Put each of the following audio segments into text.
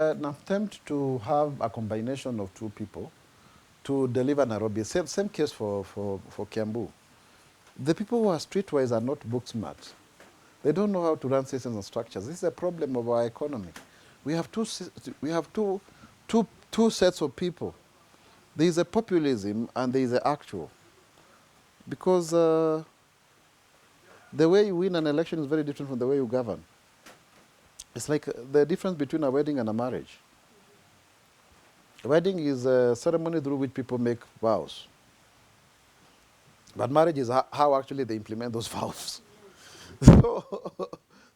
an attempt to have a combination of two people to deliver Nairobi. Same case for Kiambu. The people who are streetwise are not book smart. They don't know how to run systems and structures. This is a problem of our economy. We have two sets of people. There is a populism and there is the actual. Because the way you win an election is very different from the way you govern. It's like the difference between a wedding and a marriage. A wedding is a ceremony through which people make vows. But marriage is how actually they implement those vows. So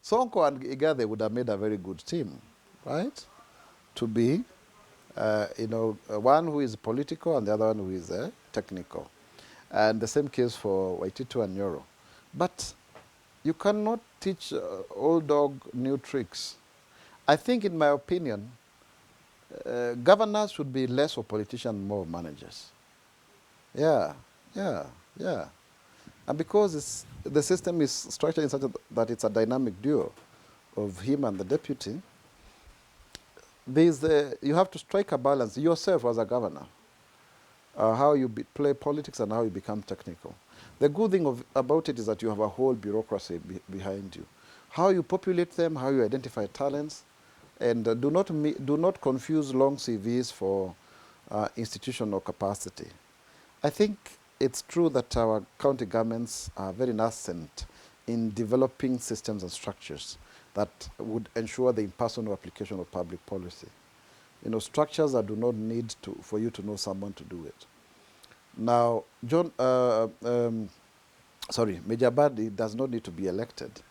Sonko and Igathe would have made a very good team, right? To be, one who is political and the other one who is technical. And the same case for Waititu and Nyoro. But you cannot teach old dog new tricks. I think, in my opinion, governors should be less of politicians, more of managers. Yeah. And because the system is structured in such that it's a dynamic duo of him and the deputy, you have to strike a balance yourself as a governor, how you play politics and how you become technical. The good thing about it is that you have a whole bureaucracy behind you. How you populate them, how you identify talents, and do not confuse long CVs for institutional capacity. I think it's true that our county governments are very nascent in developing systems and structures that would ensure the impersonal application of public policy. Structures that do not need for you to know someone to do it. Now, Major Badi does not need to be elected.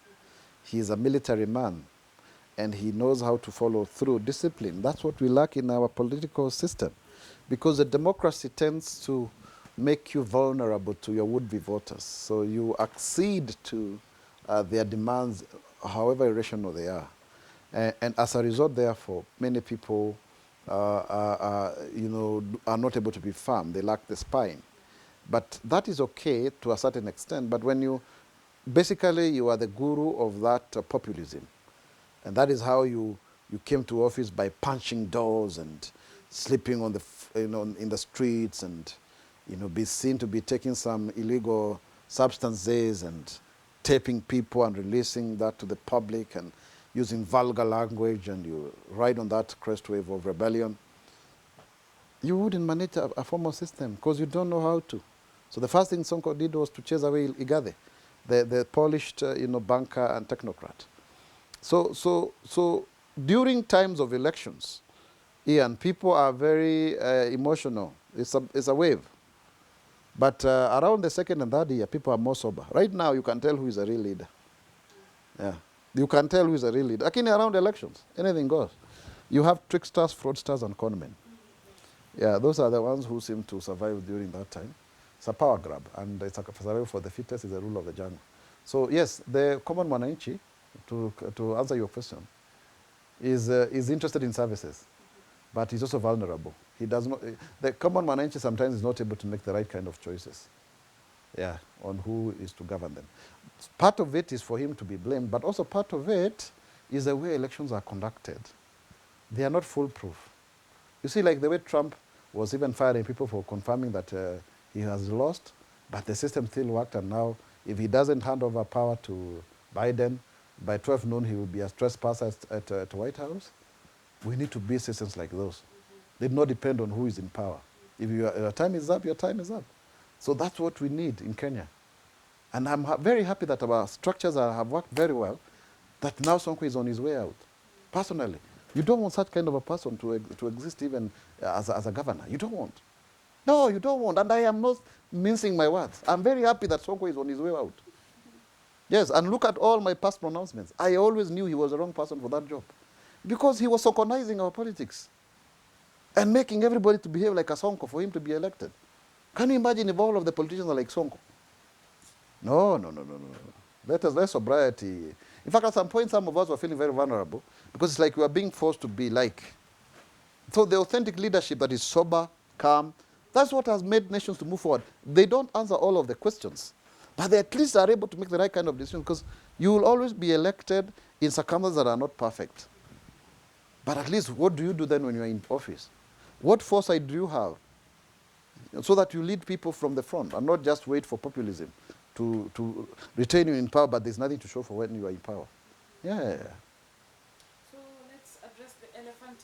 He is a military man, and he knows how to follow through discipline. That's what we lack in our political system, because the democracy tends to make you vulnerable to your would-be voters. So you accede to their demands, however irrational they are. And as a result, therefore, many people are not able to be firm. They lack the spine. But that is okay to a certain extent. But when you are the guru of that populism. And that is how you came to office, by punching doors and sleeping on in the streets and be seen to be taking some illegal substances and taping people and releasing that to the public and using vulgar language, and you ride on that crest wave of rebellion. You wouldn't manage a formal system because you don't know how to. So the first thing Sonko did was to chase away Igathe, the polished banker and technocrat. So during times of elections, Ian, people are very emotional. It's a wave. But around the second and third year, people are more sober. Right now, you can tell who is a real leader. Yeah, you can tell who is a real leader. Again, around elections, anything goes. You have tricksters, fraudsters, and conmen. Yeah, those are the ones who seem to survive during that time. It's a power grab, and it's a survival for the fittest is the rule of the jungle. So yes, the common mwananchi, to answer your question, is interested in services, but he's also vulnerable. He does not. The common mwananchi sometimes is not able to make the right kind of choices. Yeah, on who is to govern them. Part of it is for him to be blamed, but also part of it is the way elections are conducted. They are not foolproof. You see, like the way Trump was even firing people for confirming that he has lost, but the system still worked, and now if he doesn't hand over power to Biden, by 12 noon he will be a trespasser at White House. We need to build systems like those. They do not depend on who is in power. If your time is up, your time is up. So that's what we need in Kenya. And I'm very happy that our structures have worked very well, that now Sonko is on his way out. Personally, you don't want such kind of a person to exist even as a governor. You don't want. No, you don't want. And I am not mincing my words. I'm very happy that Sonko is on his way out. Yes, and look at all my past pronouncements. I always knew he was the wrong person for that job, because he was Sonkonizing our politics and making everybody to behave like a Sonko for him to be elected. Can you imagine if all of the politicians are like Sonko? No. Let's sobriety. In fact, at some point, some of us were feeling very vulnerable, because it's like we are being forced to be like. So the authentic leadership that is sober, calm, that's what has made nations to move forward. They don't answer all of the questions, but they at least are able to make the right kind of decision, because you will always be elected in circumstances that are not perfect. But at least what do you do then when you're in office? What foresight do you have so that you lead people from the front and not just wait for populism to retain you in power, but there's nothing to show for when you are in power? Yeah. So let's address the elephant in